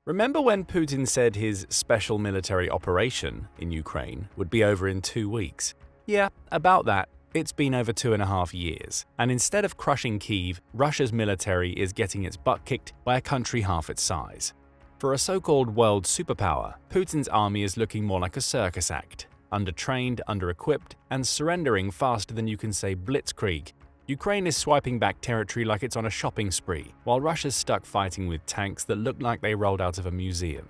Remember when Putin said his special military operation in Ukraine would be over in 2 weeks? Yeah, about that. It's been over 2.5 years, and instead of crushing Kyiv, Russia's military is getting its butt kicked by a country half its size. For a so-called world superpower, Putin's army is looking more like a circus act, undertrained, under-equipped, and surrendering faster than you can say blitzkrieg. Ukraine is swiping back territory like it's on a shopping spree, while Russia's stuck fighting with tanks that look like they rolled out of a museum.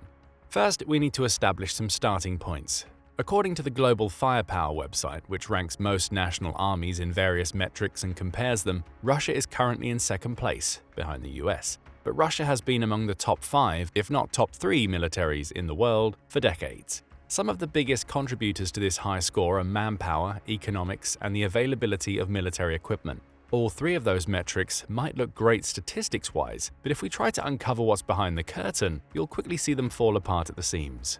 First, we need to establish some starting points. According to the Global Firepower website, which ranks most national armies in various metrics and compares them, Russia is currently in second place, behind the US. But Russia has been among the top 5, if not top 3 militaries in the world for decades. Some of the biggest contributors to this high score are manpower, economics, and the availability of military equipment. All 3 of those metrics might look great statistics-wise, but if we try to uncover what's behind the curtain, you'll quickly see them fall apart at the seams.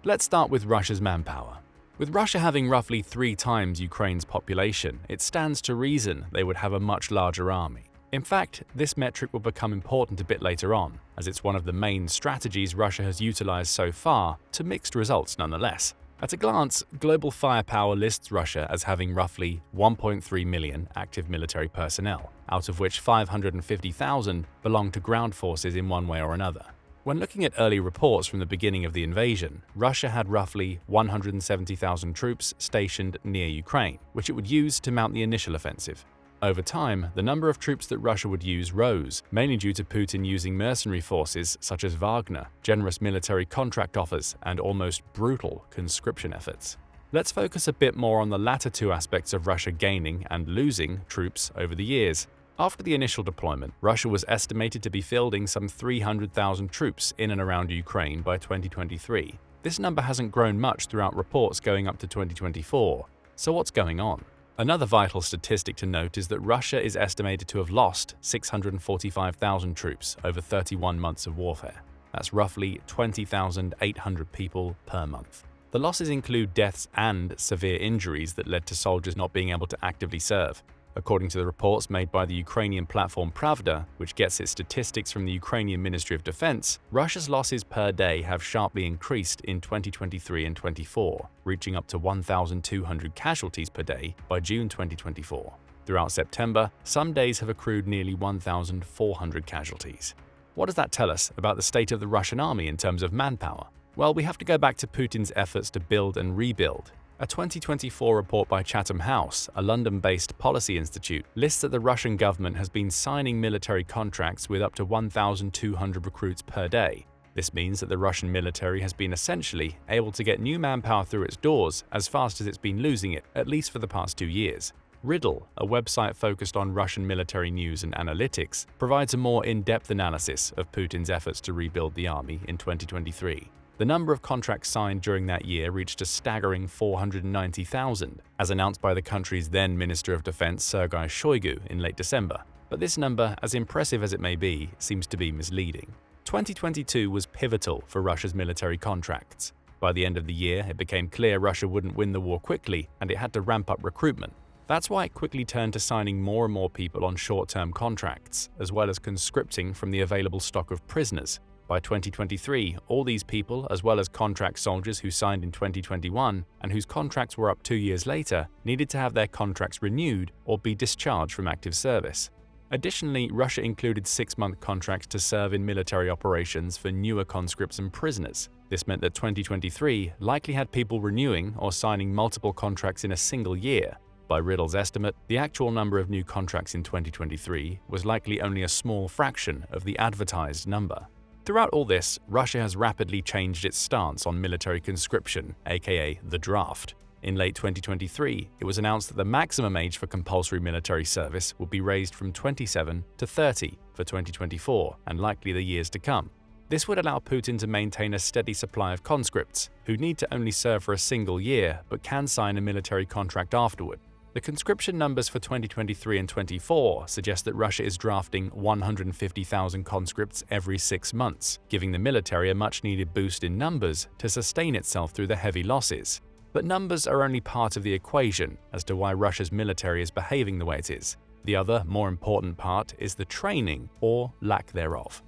Let's start with Russia's manpower. With Russia having roughly 3 times Ukraine's population, it stands to reason they would have a much larger army. In fact, this metric will become important a bit later on, as it's one of the main strategies Russia has utilized so far, to mixed results nonetheless. At a glance, Global Firepower lists Russia as having roughly 1.3 million active military personnel, out of which 550,000 belong to ground forces in one way or another. When looking at early reports from the beginning of the invasion, Russia had roughly 170,000 troops stationed near Ukraine, which it would use to mount the initial offensive. Over time, the number of troops that Russia would use rose, mainly due to Putin using mercenary forces such as Wagner, generous military contract offers, and almost brutal conscription efforts. Let's focus a bit more on the latter 2 aspects of Russia gaining and losing troops over the years. After the initial deployment, Russia was estimated to be fielding some 300,000 troops in and around Ukraine by 2023. This number hasn't grown much throughout reports going up to 2024. So what's going on? Another vital statistic to note is that Russia is estimated to have lost 645,000 troops over 31 months of warfare. That's roughly 20,800 people per month. The losses include deaths and severe injuries that led to soldiers not being able to actively serve. According to the reports made by the Ukrainian platform Pravda, which gets its statistics from the Ukrainian Ministry of Defense, Russia's losses per day have sharply increased in 2023 and 24, reaching up to 1,200 casualties per day by June 2024. Throughout September, some days have accrued nearly 1,400 casualties. What does that tell us about the state of the Russian army in terms of manpower? Well, we have to go back to Putin's efforts to build and rebuild. A 2024 report by Chatham House, a London-based policy institute, lists that the Russian government has been signing military contracts with up to 1,200 recruits per day. This means that the Russian military has been essentially able to get new manpower through its doors as fast as it's been losing it, at least for the past 2 years. Riddle, a website focused on Russian military news and analytics, provides a more in-depth analysis of Putin's efforts to rebuild the army in 2023. The number of contracts signed during that year reached a staggering 490,000, as announced by the country's then Minister of Defense Sergei Shoigu in late December. But this number, as impressive as it may be, seems to be misleading. 2022 was pivotal for Russia's military contracts. By the end of the year, it became clear Russia wouldn't win the war quickly, and it had to ramp up recruitment. That's why it quickly turned to signing more and more people on short-term contracts, as well as conscripting from the available stock of prisoners. By 2023, all these people, as well as contract soldiers who signed in 2021 and whose contracts were up 2 years later, needed to have their contracts renewed or be discharged from active service. Additionally, Russia included 6-month contracts to serve in military operations for newer conscripts and prisoners. This meant that 2023 likely had people renewing or signing multiple contracts in a single year. By Riddle's estimate, the actual number of new contracts in 2023 was likely only a small fraction of the advertised number. Throughout all this, Russia has rapidly changed its stance on military conscription, aka the draft. In late 2023, it was announced that the maximum age for compulsory military service would be raised from 27 to 30 for 2024 and likely the years to come. This would allow Putin to maintain a steady supply of conscripts, who need to only serve for a single year but can sign a military contract afterward. The conscription numbers for 2023 and 24 suggest that Russia is drafting 150,000 conscripts every 6 months, giving the military a much-needed boost in numbers to sustain itself through the heavy losses. But numbers are only part of the equation as to why Russia's military is behaving the way it is. The other, more important part is the training, or lack thereof.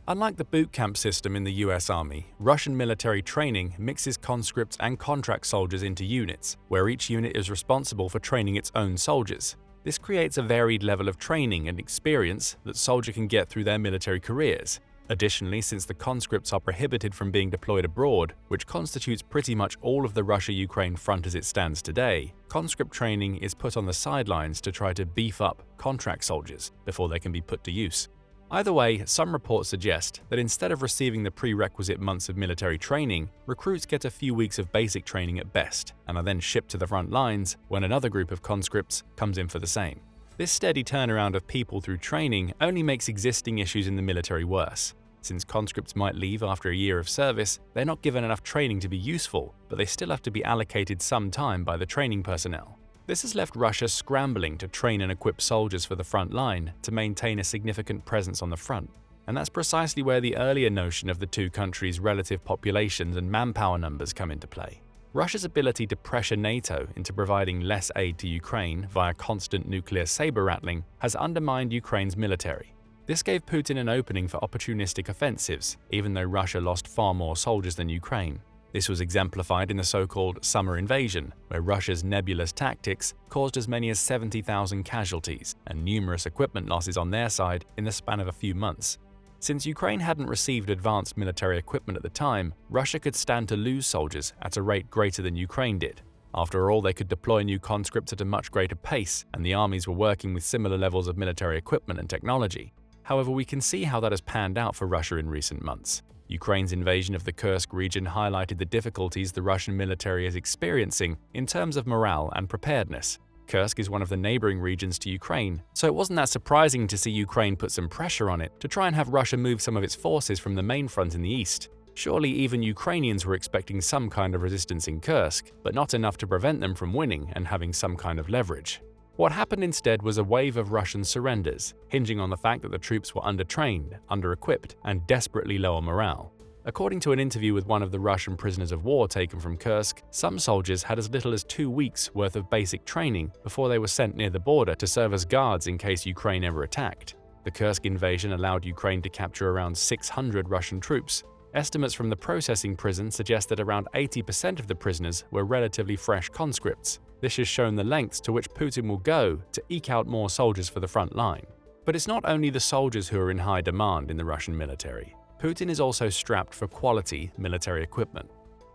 Unlike the boot camp system in the US Army, Russian military training mixes conscripts and contract soldiers into units, where each unit is responsible for training its own soldiers. This creates a varied level of training and experience that soldiers can get through their military careers. Additionally, since the conscripts are prohibited from being deployed abroad, which constitutes pretty much all of the Russia-Ukraine front as it stands today, conscript training is put on the sidelines to try to beef up contract soldiers before they can be put to use. Either way, some reports suggest that instead of receiving the prerequisite months of military training, recruits get a few weeks of basic training at best, and are then shipped to the front lines when another group of conscripts comes in for the same. This steady turnaround of people through training only makes existing issues in the military worse. Since conscripts might leave after a year of service, they're not given enough training to be useful, but they still have to be allocated some time by the training personnel. This has left Russia scrambling to train and equip soldiers for the front line to maintain a significant presence on the front. And that's precisely where the earlier notion of the two countries' relative populations and manpower numbers come into play. Russia's ability to pressure NATO into providing less aid to Ukraine via constant nuclear saber-rattling has undermined Ukraine's military. This gave Putin an opening for opportunistic offensives, even though Russia lost far more soldiers than Ukraine. This was exemplified in the so-called summer invasion, where Russia's nebulous tactics caused as many as 70,000 casualties and numerous equipment losses on their side in the span of a few months. Since Ukraine hadn't received advanced military equipment at the time, Russia could stand to lose soldiers at a rate greater than Ukraine did. After all, they could deploy new conscripts at a much greater pace, and the armies were working with similar levels of military equipment and technology. However, we can see how that has panned out for Russia in recent months. Ukraine's invasion of the Kursk region highlighted the difficulties the Russian military is experiencing in terms of morale and preparedness. Kursk is one of the neighboring regions to Ukraine, so it wasn't that surprising to see Ukraine put some pressure on it to try and have Russia move some of its forces from the main front in the east. Surely even Ukrainians were expecting some kind of resistance in Kursk, but not enough to prevent them from winning and having some kind of leverage. What happened instead was a wave of Russian surrenders, hinging on the fact that the troops were undertrained, under-equipped, and desperately low on morale. According to an interview with one of the Russian prisoners of war taken from Kursk, some soldiers had as little as 2 weeks' worth of basic training before they were sent near the border to serve as guards in case Ukraine ever attacked. The Kursk invasion allowed Ukraine to capture around 600 Russian troops. Estimates from the processing prison suggest that around 80% of the prisoners were relatively fresh conscripts. This has shown the lengths to which Putin will go to eke out more soldiers for the front line. But it's not only the soldiers who are in high demand in the Russian military. Putin is also strapped for quality military equipment.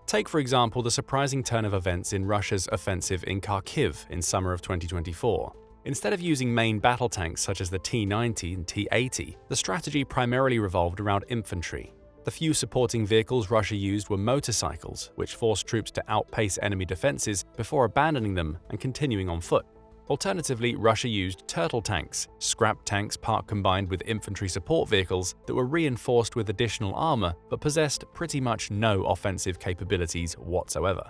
Take, for example, the surprising turn of events in Russia's offensive in Kharkiv in summer of 2024. Instead of using main battle tanks such as the T-90 and T-80, the strategy primarily revolved around infantry. The few supporting vehicles Russia used were motorcycles, which forced troops to outpace enemy defenses before abandoning them and continuing on foot. Alternatively, Russia used turtle tanks, scrap tanks part combined with infantry support vehicles that were reinforced with additional armor but possessed pretty much no offensive capabilities whatsoever.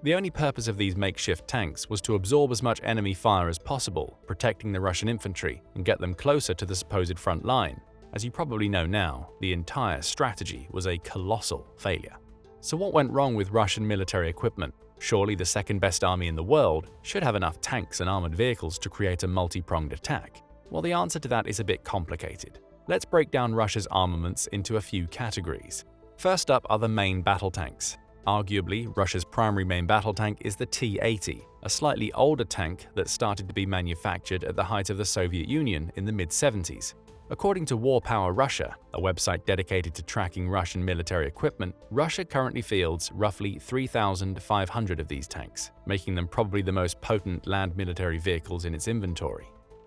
The only purpose of these makeshift tanks was to absorb as much enemy fire as possible, protecting the Russian infantry and get them closer to the supposed front line. As you probably know now, the entire strategy was a colossal failure. So what went wrong with Russian military equipment? Surely the second-best army in the world should have enough tanks and armored vehicles to create a multi-pronged attack. Well, the answer to that is a bit complicated. Let's break down Russia's armaments into a few categories. First up are the main battle tanks. Arguably, Russia's primary main battle tank is the T-80, a slightly older tank that started to be manufactured at the height of the Soviet Union in the mid-70s. According to War Power Russia, a website dedicated to tracking Russian military equipment, Russia currently fields roughly 3,500 of these tanks, making them probably the most potent land military vehicles in its inventory.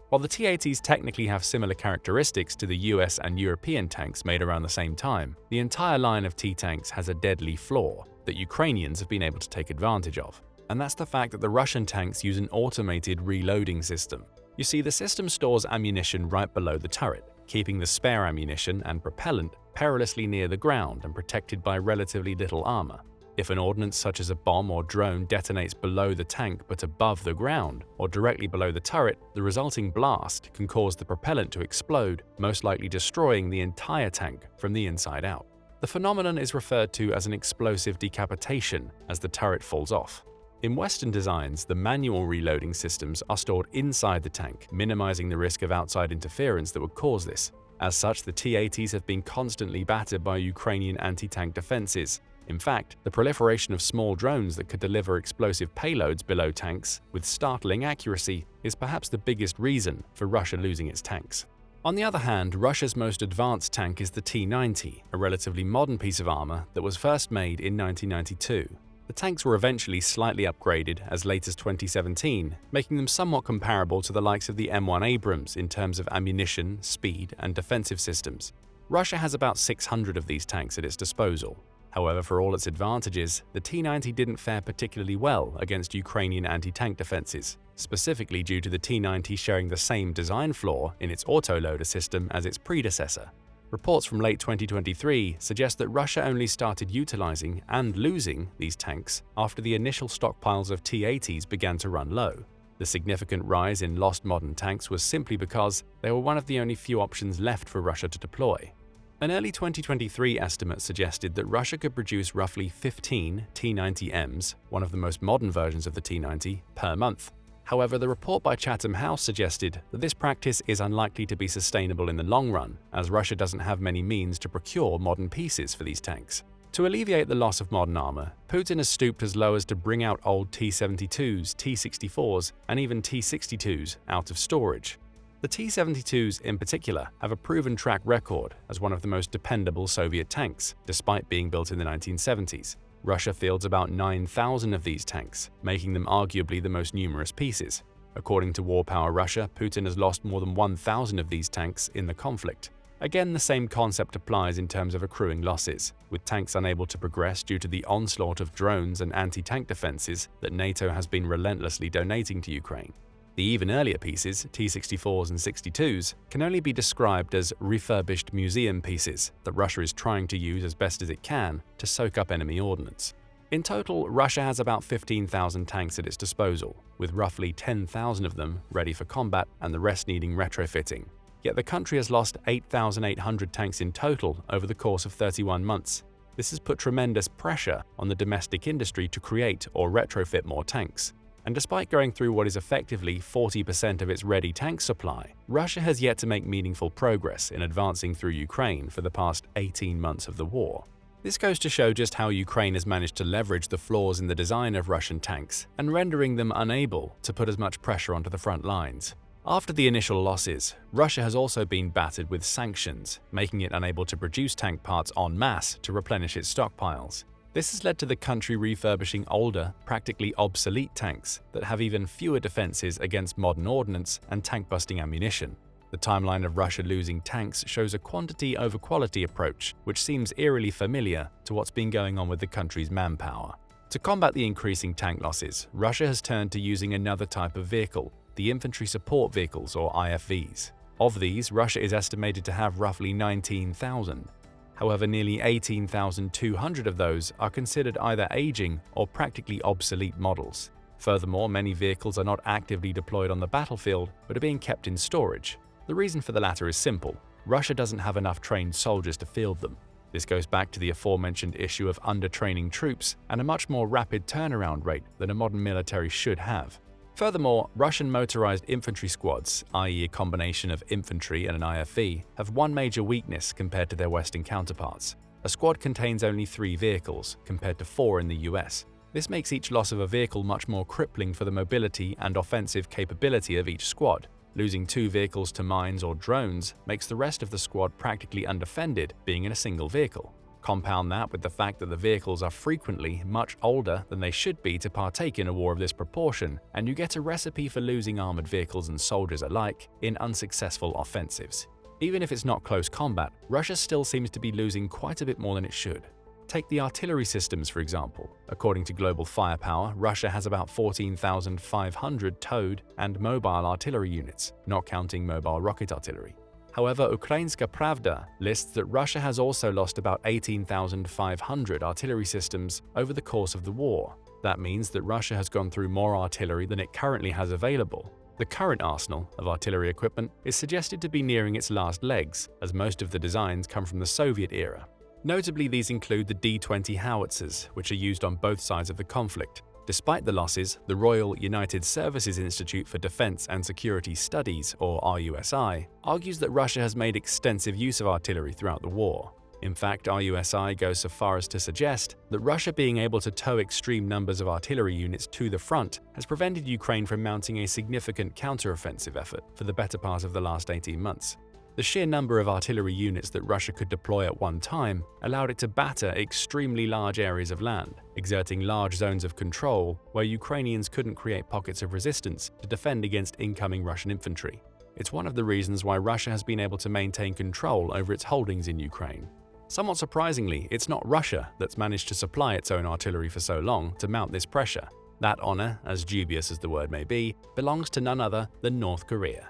While the T-80s technically have similar characteristics to the US and European tanks made around the same time, the entire line of T-tanks has a deadly flaw that Ukrainians have been able to take advantage of. And that's the fact that the Russian tanks use an automated reloading system. You see, the system stores ammunition right below the turret, keeping the spare ammunition and propellant perilously near the ground and protected by relatively little armor. If an ordnance such as a bomb or drone detonates below the tank but above the ground, or directly below the turret, the resulting blast can cause the propellant to explode, most likely destroying the entire tank from the inside out. The phenomenon is referred to as an explosive decapitation as the turret falls off. In Western designs, the manual reloading systems are stored inside the tank, minimizing the risk of outside interference that would cause this. As such, the T-80s have been constantly battered by Ukrainian anti-tank defenses. In fact, the proliferation of small drones that could deliver explosive payloads below tanks with startling accuracy is perhaps the biggest reason for Russia losing its tanks. On the other hand, Russia's most advanced tank is the T-90, a relatively modern piece of armor that was first made in 1992. The tanks were eventually slightly upgraded as late as 2017, making them somewhat comparable to the likes of the M1 Abrams in terms of ammunition, speed, and defensive systems. Russia has about 600 of these tanks at its disposal. However, for all its advantages, the T-90 didn't fare particularly well against Ukrainian anti-tank defenses, specifically due to the T-90 sharing the same design flaw in its autoloader system as its predecessor. Reports from late 2023 suggest that Russia only started utilizing and losing these tanks after the initial stockpiles of T-80s began to run low. The significant rise in lost modern tanks was simply because they were one of the only few options left for Russia to deploy. An early 2023 estimate suggested that Russia could produce roughly 15 T-90Ms, one of the most modern versions of the T-90, per month. However, the report by Chatham House suggested that this practice is unlikely to be sustainable in the long run, as Russia doesn't have many means to procure modern pieces for these tanks. To alleviate the loss of modern armor, Putin has stooped as low as to bring out old T-72s, T-64s, and even T-62s out of storage. The T-72s in particular have a proven track record as one of the most dependable Soviet tanks, despite being built in the 1970s. Russia fields about 9,000 of these tanks, making them arguably the most numerous pieces. According to War Power Russia, Putin has lost more than 1,000 of these tanks in the conflict. Again, the same concept applies in terms of accruing losses, with tanks unable to progress due to the onslaught of drones and anti-tank defenses that NATO has been relentlessly donating to Ukraine. The even earlier pieces, T-64s and 62s, can only be described as refurbished museum pieces that Russia is trying to use as best as it can to soak up enemy ordnance. In total, Russia has about 15,000 tanks at its disposal, with roughly 10,000 of them ready for combat and the rest needing retrofitting. Yet the country has lost 8,800 tanks in total over the course of 31 months. This has put tremendous pressure on the domestic industry to create or retrofit more tanks. And despite going through what is effectively 40% of its ready tank supply, Russia has yet to make meaningful progress in advancing through Ukraine for the past 18 months of the war. This goes to show just how Ukraine has managed to leverage the flaws in the design of Russian tanks and rendering them unable to put as much pressure onto the front lines. After the initial losses, Russia has also been battered with sanctions, making it unable to produce tank parts en masse to replenish its stockpiles. This has led to the country refurbishing older, practically obsolete tanks that have even fewer defenses against modern ordnance and tank-busting ammunition. The timeline of Russia losing tanks shows a quantity over quality approach, which seems eerily familiar to what's been going on with the country's manpower. To combat the increasing tank losses, Russia has turned to using another type of vehicle, the Infantry Support Vehicles or IFVs. Of these, Russia is estimated to have roughly 19,000. However, nearly 18,200 of those are considered either aging or practically obsolete models. Furthermore, many vehicles are not actively deployed on the battlefield, but are being kept in storage. The reason for the latter is simple. Russia doesn't have enough trained soldiers to field them. This goes back to the aforementioned issue of undertraining troops and a much more rapid turnaround rate than a modern military should have. Furthermore, Russian motorized infantry squads, i.e. a combination of infantry and an IFV, have one major weakness compared to their Western counterparts. A squad contains only 3 vehicles, compared to 4 in the US. This makes each loss of a vehicle much more crippling for the mobility and offensive capability of each squad. Losing 2 vehicles to mines or drones makes the rest of the squad practically undefended, being in a single vehicle. Compound that with the fact that the vehicles are frequently much older than they should be to partake in a war of this proportion, and you get a recipe for losing armored vehicles and soldiers alike in unsuccessful offensives. Even if it's not close combat, Russia still seems to be losing quite a bit more than it should. Take the artillery systems, for example. According to Global Firepower, Russia has about 14,500 towed and mobile artillery units, not counting mobile rocket artillery. However, Ukrainska Pravda lists that Russia has also lost about 18,500 artillery systems over the course of the war. That means that Russia has gone through more artillery than it currently has available. The current arsenal of artillery equipment is suggested to be nearing its last legs, as most of the designs come from the Soviet era. Notably, these include the D-20 howitzers, which are used on both sides of the conflict. Despite the losses, the Royal United Services Institute for Defense and Security Studies, or RUSI, argues that Russia has made extensive use of artillery throughout the war. In fact, RUSI goes so far as to suggest that Russia being able to tow extreme numbers of artillery units to the front has prevented Ukraine from mounting a significant counteroffensive effort for the better part of the last 18 months. The sheer number of artillery units that Russia could deploy at one time allowed it to batter extremely large areas of land, exerting large zones of control where Ukrainians couldn't create pockets of resistance to defend against incoming Russian infantry. It's one of the reasons why Russia has been able to maintain control over its holdings in Ukraine. Somewhat surprisingly, it's not Russia that's managed to supply its own artillery for so long to mount this pressure. That honor, as dubious as the word may be, belongs to none other than North Korea.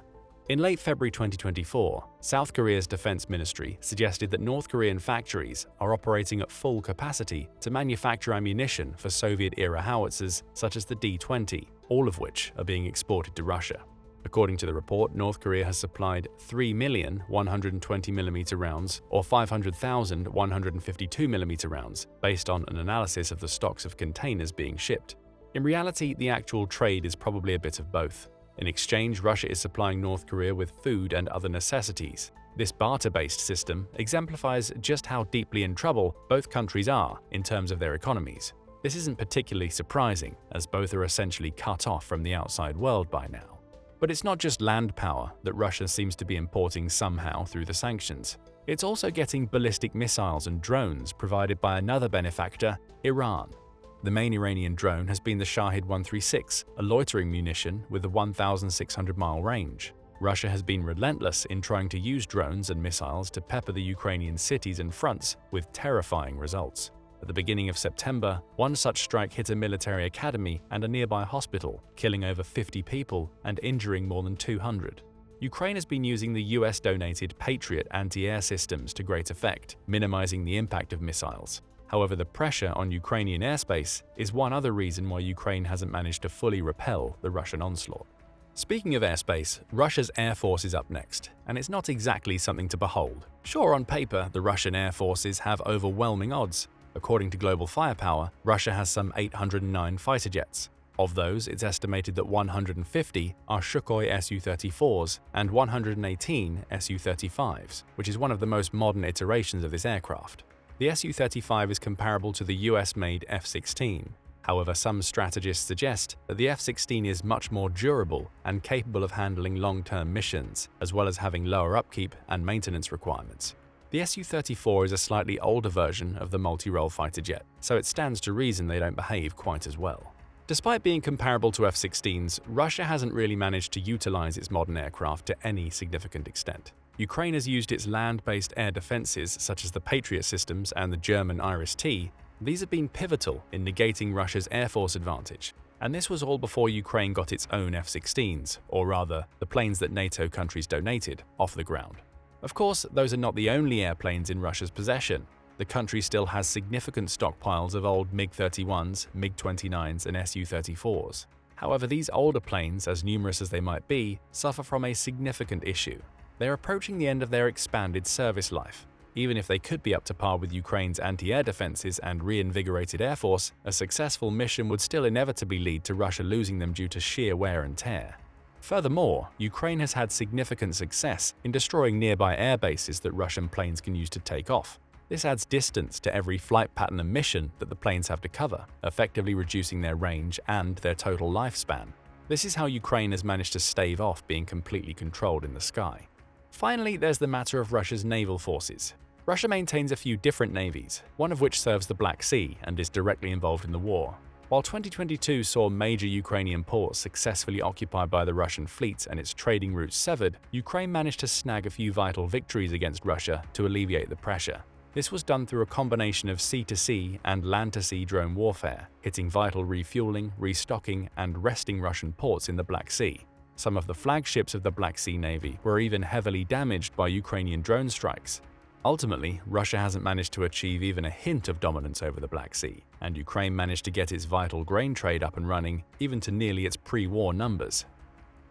In late February 2024, South Korea's defense ministry suggested that North Korean factories are operating at full capacity to manufacture ammunition for Soviet-era howitzers such as the D-20, all of which are being exported to Russia. According to the report, North Korea has supplied 3 million 120mm rounds or 500,000 152mm rounds, based on an analysis of the stocks of containers being shipped. In reality, the actual trade is probably a bit of both. In exchange, Russia is supplying North Korea with food and other necessities. This barter-based system exemplifies just how deeply in trouble both countries are in terms of their economies. This isn't particularly surprising, as both are essentially cut off from the outside world by now. But it's not just land power that Russia seems to be importing somehow through the sanctions. It's also getting ballistic missiles and drones provided by another benefactor, Iran. The main Iranian drone has been the Shahed-136, a loitering munition with a 1,600-mile range. Russia has been relentless in trying to use drones and missiles to pepper the Ukrainian cities and fronts with terrifying results. At the beginning of September, one such strike hit a military academy and a nearby hospital, killing over 50 people and injuring more than 200. Ukraine has been using the US-donated Patriot anti-air systems to great effect, minimizing the impact of missiles. However, the pressure on Ukrainian airspace is one other reason why Ukraine hasn't managed to fully repel the Russian onslaught. Speaking of airspace, Russia's Air Force is up next, and it's not exactly something to behold. Sure, on paper, the Russian Air Forces have overwhelming odds. According to Global Firepower, Russia has some 809 fighter jets. Of those, it's estimated that 150 are Sukhoi Su-34s and 118 Su-35s, which is one of the most modern iterations of this aircraft. The Su-35 is comparable to the US-made F-16. However, some strategists suggest that the F-16 is much more durable and capable of handling long-term missions, as well as having lower upkeep and maintenance requirements. The Su-34 is a slightly older version of the multi-role fighter jet, so it stands to reason they don't behave quite as well. Despite being comparable to F-16s, Russia hasn't really managed to utilize its modern aircraft to any significant extent. Ukraine has used its land-based air defenses such as the Patriot systems and the German IRIS-T. These have been pivotal in negating Russia's air force advantage. And this was all before Ukraine got its own F-16s, or rather, the planes that NATO countries donated, off the ground. Of course, those are not the only airplanes in Russia's possession. The country still has significant stockpiles of old MiG-31s, MiG-29s, and Su-34s. However, these older planes, as numerous as they might be, suffer from a significant issue. They're approaching the end of their expanded service life. Even if they could be up to par with Ukraine's anti-air defenses and reinvigorated air force, a successful mission would still inevitably lead to Russia losing them due to sheer wear and tear. Furthermore, Ukraine has had significant success in destroying nearby air bases that Russian planes can use to take off. This adds distance to every flight pattern and mission that the planes have to cover, effectively reducing their range and their total lifespan. This is how Ukraine has managed to stave off being completely controlled in the sky. Finally, there's the matter of Russia's naval forces. Russia maintains a few different navies, one of which serves the Black Sea and is directly involved in the war. While 2022 saw major Ukrainian ports successfully occupied by the Russian fleet and its trading routes severed, Ukraine managed to snag a few vital victories against Russia to alleviate the pressure. This was done through a combination of sea-to-sea and land-to-sea drone warfare, hitting vital refueling, restocking, and resting Russian ports in the Black Sea. Some of the flagships of the Black Sea Navy were even heavily damaged by Ukrainian drone strikes. Ultimately, Russia hasn't managed to achieve even a hint of dominance over the Black Sea, and Ukraine managed to get its vital grain trade up and running even to nearly its pre-war numbers.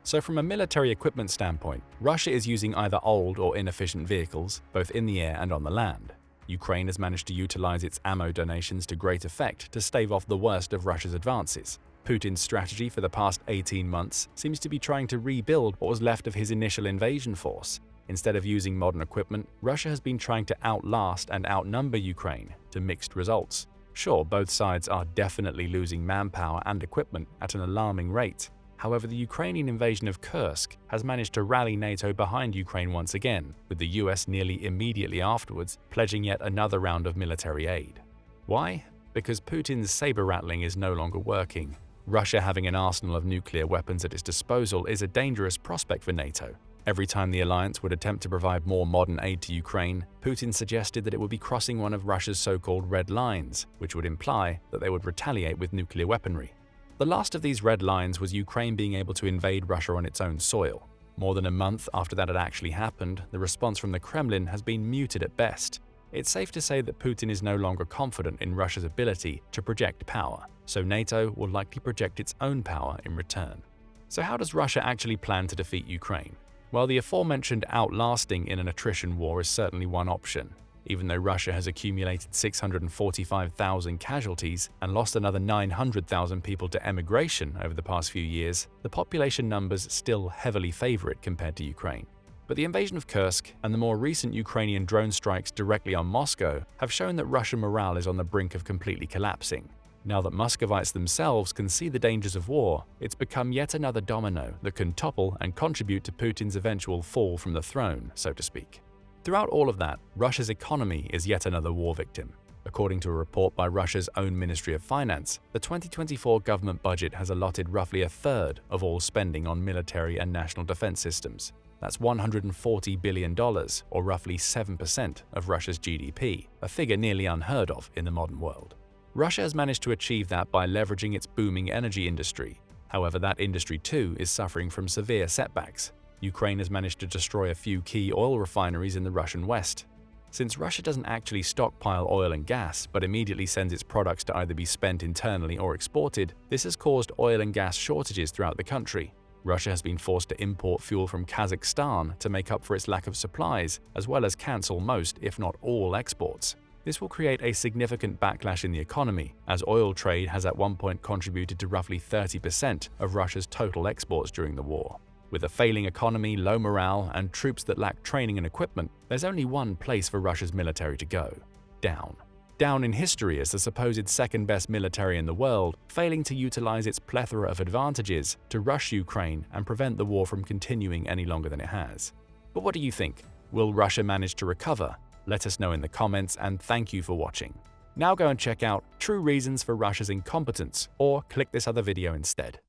So from a military equipment standpoint, Russia is using either old or inefficient vehicles, both in the air and on the land. Ukraine has managed to utilize its ammo donations to great effect to stave off the worst of Russia's advances. Putin's strategy for the past 18 months seems to be trying to rebuild what was left of his initial invasion force. Instead of using modern equipment, Russia has been trying to outlast and outnumber Ukraine, to mixed results. Sure, both sides are definitely losing manpower and equipment at an alarming rate. However, the Ukrainian invasion of Kursk has managed to rally NATO behind Ukraine once again, with the US nearly immediately afterwards pledging yet another round of military aid. Why? Because Putin's saber-rattling is no longer working. Russia having an arsenal of nuclear weapons at its disposal is a dangerous prospect for NATO. Every time the alliance would attempt to provide more modern aid to Ukraine, Putin suggested that it would be crossing one of Russia's so-called red lines, which would imply that they would retaliate with nuclear weaponry. The last of these red lines was Ukraine being able to invade Russia on its own soil. More than a month after that had actually happened, the response from the Kremlin has been muted at best. It's safe to say that Putin is no longer confident in Russia's ability to project power, so NATO will likely project its own power in return. So how does Russia actually plan to defeat Ukraine? Well, the aforementioned outlasting in an attrition war is certainly one option. Even though Russia has accumulated 645,000 casualties and lost another 900,000 people to emigration over the past few years, the population numbers still heavily favor it compared to Ukraine. But the invasion of Kursk and the more recent Ukrainian drone strikes directly on Moscow have shown that Russian morale is on the brink of completely collapsing. Now that Muscovites themselves can see the dangers of war, it's become yet another domino that can topple and contribute to Putin's eventual fall from the throne, so to speak. Throughout all of that, Russia's economy is yet another war victim. According to a report by Russia's own Ministry of Finance, the 2024 government budget has allotted roughly a third of all spending on military and national defense systems. That's $140 billion, or roughly 7% of Russia's GDP, a figure nearly unheard of in the modern world. Russia has managed to achieve that by leveraging its booming energy industry. However, that industry too is suffering from severe setbacks. Ukraine has managed to destroy a few key oil refineries in the Russian west. Since Russia doesn't actually stockpile oil and gas, but immediately sends its products to either be spent internally or exported, this has caused oil and gas shortages throughout the country. Russia has been forced to import fuel from Kazakhstan to make up for its lack of supplies, as well as cancel most, if not all, exports. This will create a significant backlash in the economy, as oil trade has at one point contributed to roughly 30% of Russia's total exports during the war. With a failing economy, low morale, and troops that lack training and equipment, there's only one place for Russia's military to go: down. Down in history as the supposed second-best military in the world, failing to utilize its plethora of advantages to rush Ukraine and prevent the war from continuing any longer than it has. But what do you think? Will Russia manage to recover? Let us know in the comments, and thank you for watching. Now go and check out True Reasons for Russia's Incompetence, or click this other video instead.